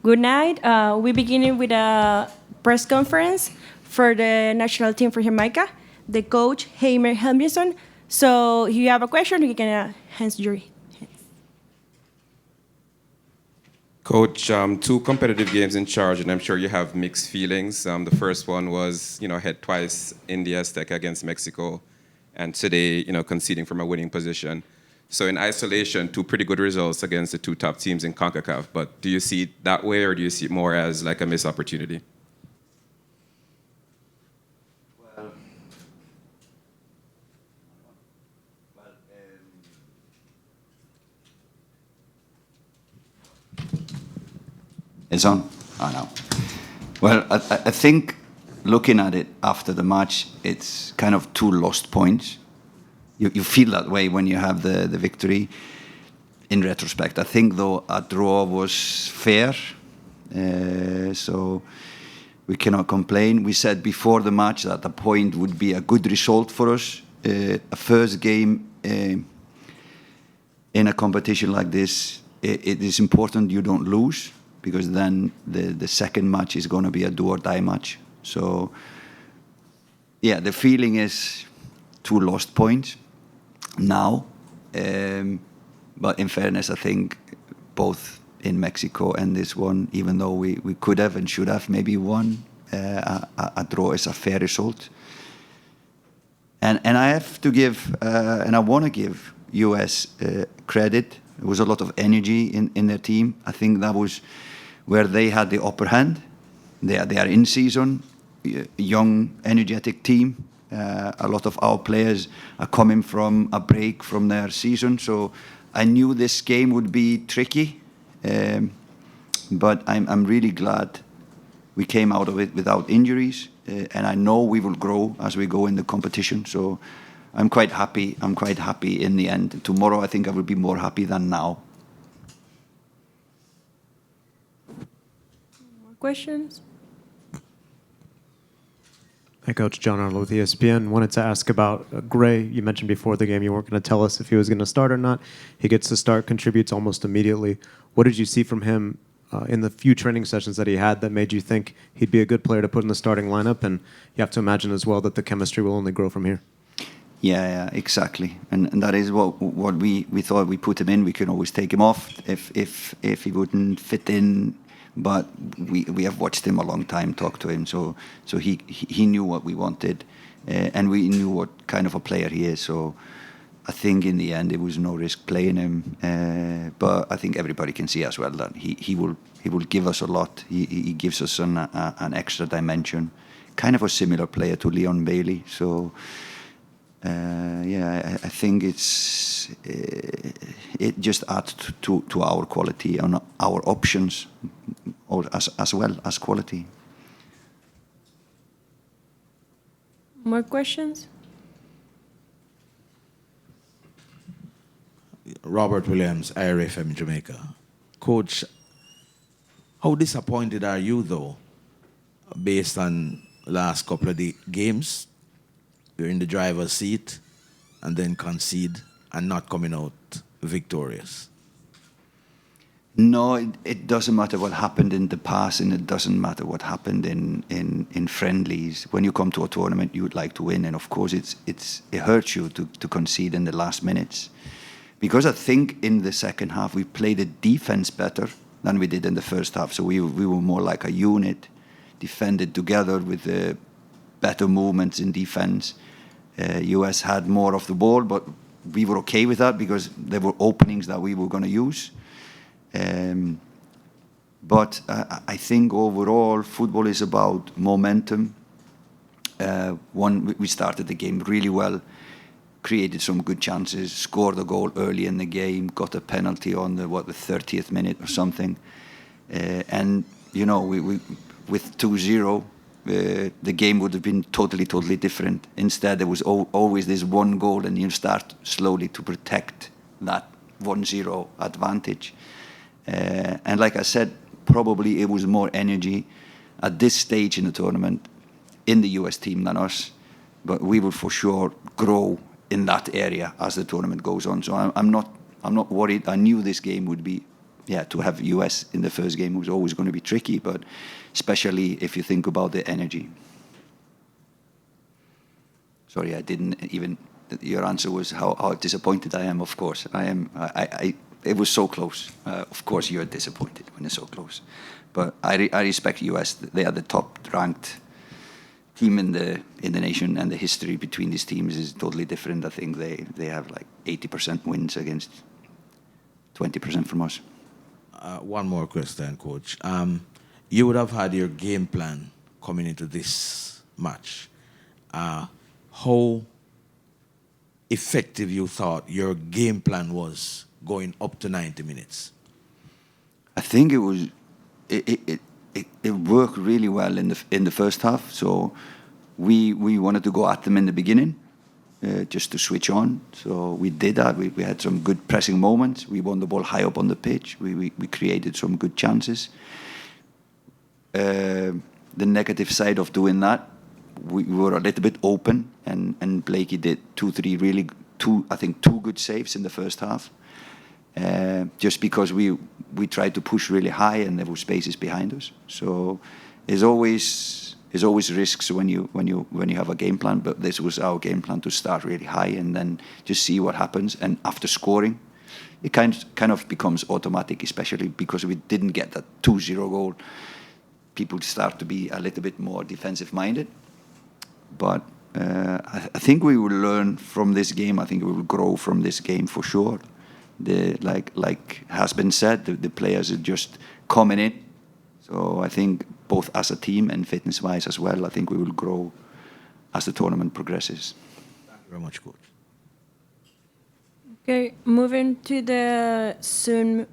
Good night. We beginning with a press conference for the national team for Jamaica, the coach, Heimer Helmison. So if you have a question, you can answer your Coach, two competitive games in charge, and I'm sure you have mixed feelings. The first one was, head twice in the Azteca against Mexico, and today, conceding from a winning position. So in isolation, two pretty good results against the two top teams in CONCACAF. But do you see it that way, or do you see it more as like a missed opportunity? It's on? I know. Well, I think looking at it after the match, it's kind of two lost points. You feel that way when you have the victory. In retrospect, I think, though, a draw was fair. So we cannot complain. We said before the match that a point would be a good result for us. A first game in a competition like this, it is important you don't lose, because then the second match is going to be a do-or-die match. So, yeah, the feeling is two lost points now. But in fairness, I think both in Mexico and this one, even though we could have and should have maybe won, a draw is a fair result. And I have to give, and I want to give US credit. There was a lot of energy in their team. I think that was where they had the upper hand. They are in season, young, energetic team. A lot of our players are coming from a break from their season. So I knew this game would be tricky. But I'm really glad we came out of it without injuries. And I know we will grow as we go in the competition. So I'm quite happy. I'm quite happy in the end. Tomorrow, I think I will be more happy than now. more questions. Hey, Coach John Arnold with ESPN. Wanted to ask about Gray. You mentioned before the game you weren't going to tell us if he was going to start or not. He gets to start, contributes almost immediately. What did you see from him in the few training sessions that he had that made you think he'd be a good player to put in the starting lineup? And you have to imagine as well that the chemistry will only grow from here. Yeah, exactly. And that is what we thought. We put him in. We can always take him off if he wouldn't fit in. But we have watched him a long time, talked to him, so he knew what we wanted, and we knew what kind of a player he is. So I think in the end it was no risk playing him. But I think everybody can see as well that he will give us a lot. He gives us an extra dimension, kind of a similar player to Leon Bailey. So. I think it just adds to our quality and our options, or as well as quality. More questions? Robert Williams, IRFM Jamaica. Coach, how disappointed are you, though, based on last couple of games? You're in the driver's seat and then concede and not coming out victorious. No, it doesn't matter what happened in the past, and it doesn't matter what happened in friendlies. When you come to a tournament, you would like to win, and of course it hurts you to concede in the last minutes. Because I think in the second half we played the defense better than we did in the first half. So we were more like a unit, defended together with the better movements in defense. US had more of the ball, but we were okay with that because there were openings that we were going to use. But I think overall football is about momentum. We started the game really well, created some good chances, scored a goal early in the game, got a penalty on the 30th minute or something. And, we with 2-0, the game would have been totally different. Instead, there was always this one goal, and you start slowly to protect that 1-0 advantage. And like I said, probably it was more energy at this stage in the tournament in the US team than us. But we will for sure grow in that area as the tournament goes on. So I'm not worried. I knew this game would be yeah, to have US in the first game was always going to be tricky, but especially if you think about the energy. Sorry, I didn't even. Your answer was how disappointed I am. Of course, I am. It was so close. Of course, you're disappointed when it's so close. But I respect US. They are the top-ranked team in the nation, and the history between these teams is totally different. I think they have like 80% wins against 20% from us. One more question, Coach. You would have had your game plan coming into this match. How effective you thought your game plan was going up to 90 minutes? I think it was. It worked really well in the first half. So we wanted to go at them in the beginning, just to switch on. So we did that. We had some good pressing moments. We won the ball high up on the pitch. We created some good chances. The negative side of doing that, we were a little bit open, and Blakey did two good saves in the first half. Just because we tried to push really high and there were spaces behind us. So there's always risks when you have a game plan, but this was our game plan, to start really high and then just see what happens. And after scoring, it kind of becomes automatic, especially because we didn't get that 2-0 goal. People start to be a little bit more defensive minded. But I think we will learn from this game. I think we will grow from this game for sure. Like has been said, the players are just coming in. So I think both as a team and fitness-wise as well, I think we will grow as the tournament progresses. Thank you very much, Coach. Okay, moving to the Zoom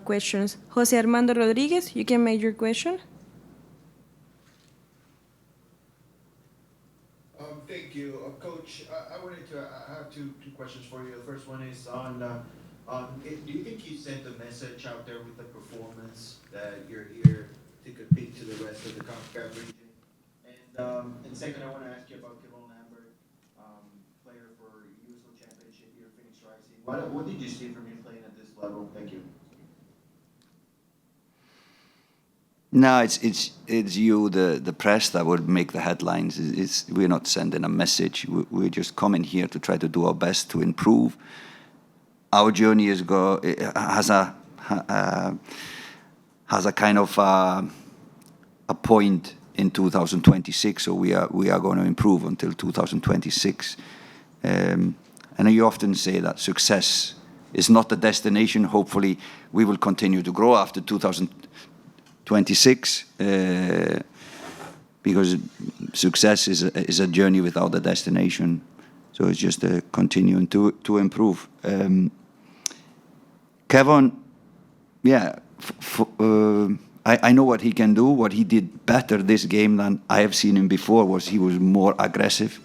questions. Jose Armando Rodriguez, you can make your question. Thank you, Coach. I have two questions for you. The first one is on. Do you think you sent a message out there with the performance that you're here to compete to the rest of the CONCACAF region? And second, I want to ask you about Kevon Lambert, player for USL Championship here, Phoenix Rising. What did you see from him playing at this level? Thank you. No, it's you, the press, that would make the headlines. We're not sending a message. We're just coming here to try to do our best to improve. Our journey has a kind of a point in 2026. So we are going to improve until 2026. And you often say that success is not the destination. Hopefully, we will continue to grow after 2026, because success is a journey without a destination. So it's just continuing to improve. Kevon, yeah, I know what he can do. What he did better this game than I have seen him before was he was more aggressive.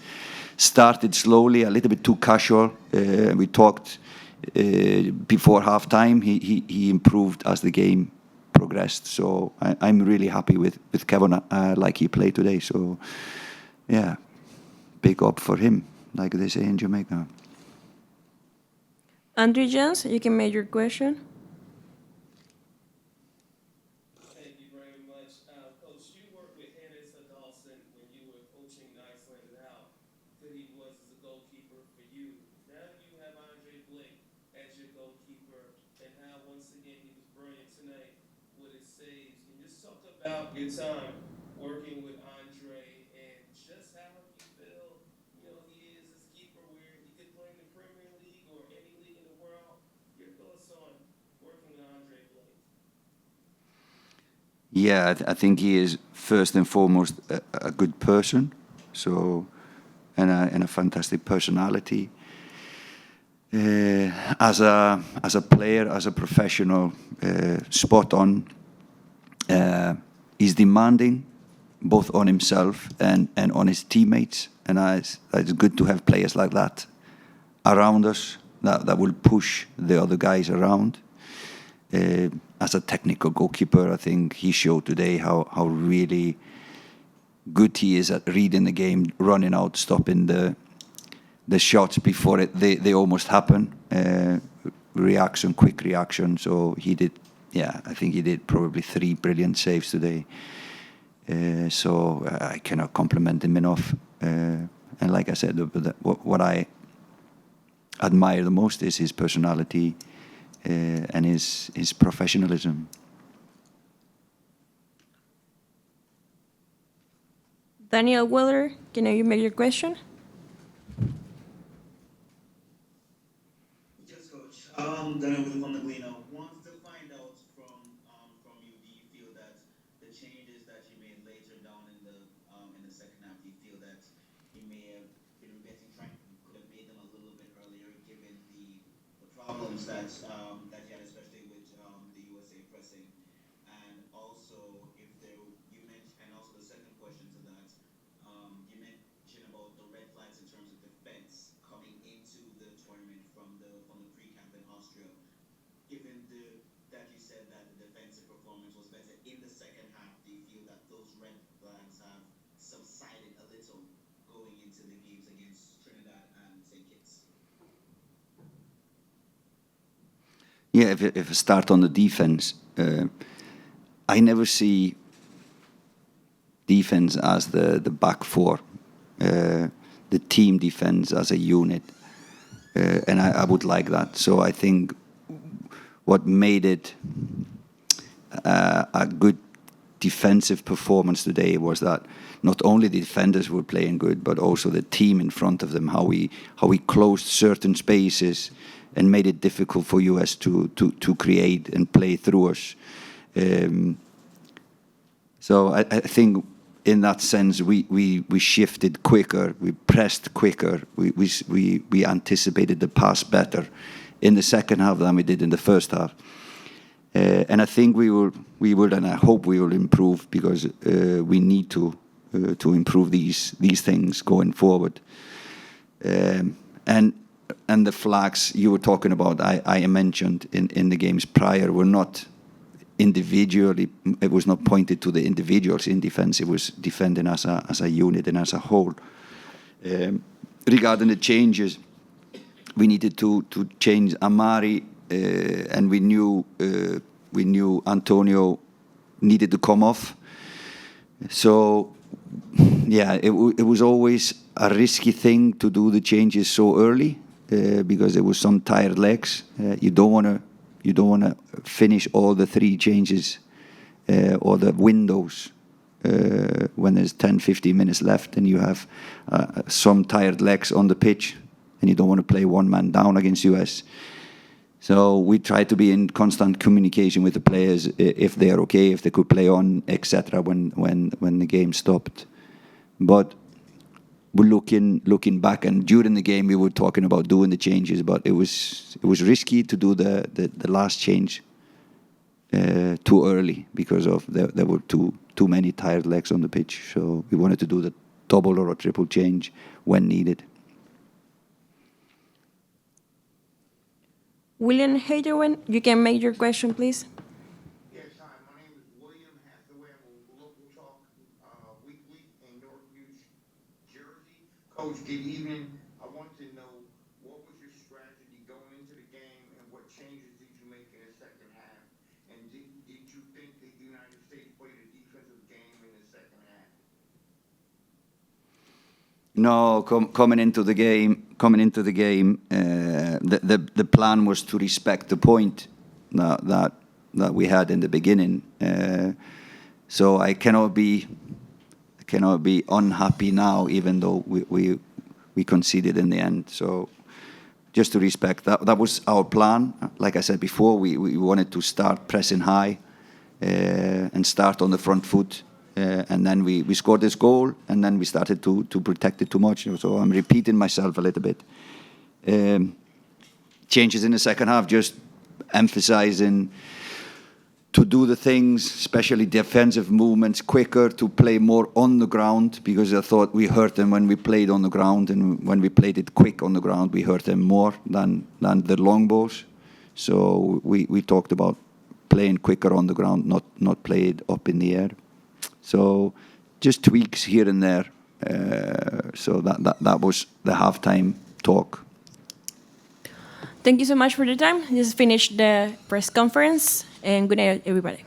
Started slowly, a little bit too casual. We talked before halftime. He improved as the game progressed. So I'm really happy with Kevon, like he played today. So yeah, big up for him, like they say in Jamaica. Andrew Jones, you can make your question. Thank you very much. Coach, you worked with Hennis Dawson when you were coaching Iceland, and how good he was as a goalkeeper for you. Now you have Andre Blake as your goalkeeper, and how once again he was brilliant tonight with his saves. Can you just talk about your time working with Andre and just how you feel, he is as a keeper, where he could play in the Premier League or any league in the world? Your thoughts on working with Andre Blake? Yeah, I think he is first and foremost a good person, so and a fantastic personality. As a player, as a professional, spot on. He's demanding, both on himself and on his teammates, and it's good to have players like that around us that will push the other guys around. As a technical goalkeeper, I think he showed today how really good he is at reading the game, running out, stopping the shots before they almost happen. Quick reaction. So he did yeah, I think he did probably 3 brilliant saves today. So I cannot compliment him enough. And like I said, what I admire the most is his personality and his professionalism. Daniel Weller, can you make your question? Yes, Coach. Daniel Will from the Gleno. Wanted to find out from you. Do you feel that the changes that you made later down in the second half, do you feel that you may have been regretting could have made them a little bit earlier, given the problems that you had, especially with the USA pressing, and also if there you mentioned, and also the second question to that, you mentioned about the red flags in terms of defense coming into the tournament from the pre-camp in Austria. Given that you said that the defensive performance was better in the second half, do you feel that those red flags have subsided a little going into the games against Trinidad and St. Kitts? Yeah, if I start on the defense, I never see defense as the back four, the team defense as a unit, and I would like that. So I think what made it a good defensive performance today was that not only the defenders were playing good, but also the team in front of them, how we closed certain spaces and made it difficult for US to create and play through us. So I think in that sense we shifted quicker, we pressed quicker, we anticipated the pass better in the second half than we did in the first half. And I think we will, and I hope we will improve, because we need to improve these things going forward. And the flags you were talking about, I mentioned in the games prior, were not individually. It was not pointed to the individuals in defense. It was defending as a unit and as a whole. Regarding the changes, we needed to change Amari, and we knew Antonio needed to come off. So yeah, it was always a risky thing to do the changes so early, because there was some tired legs. You don't want to finish all the 3 changes or the windows when there's 10-15 minutes left and you have some tired legs on the pitch, and you don't want to play one man down against US. So we try to be in constant communication with the players, if they are okay, if they could play on, etc. When the game stopped. But we're looking back, and during the game we were talking about doing the changes, but it was risky to do the last change too early, because of there were too many tired legs on the pitch. So we wanted to do the double or a triple change when needed. William Hathaway, you can make your question, please. Yes, hi. My name is William Hathaway. I'm a Local Talk Weekly in North New Jersey. Coach, good evening. I want to know, what was your strategy going into the game, and what changes did you make in the second half? And did you think the United States played a defensive game in the second half? No, coming into the game, the plan was to respect the point that we had in the beginning. So I cannot be unhappy now, even though we conceded in the end. So just to respect that was our plan. Like I said before, we wanted to start pressing high and start on the front foot. And then we scored this goal, and then we started to protect it too much. So I'm repeating myself a little bit. Changes in the second half, just emphasizing to do the things, especially defensive movements, quicker, to play more on the ground, because I thought we hurt them when we played on the ground, and when we played it quick on the ground, we hurt them more than the long balls. So we talked about playing quicker on the ground, not play it up in the air. So just tweaks here and there. So that was the halftime talk. Thank you so much for the time. Just finished the press conference. And good night, everybody.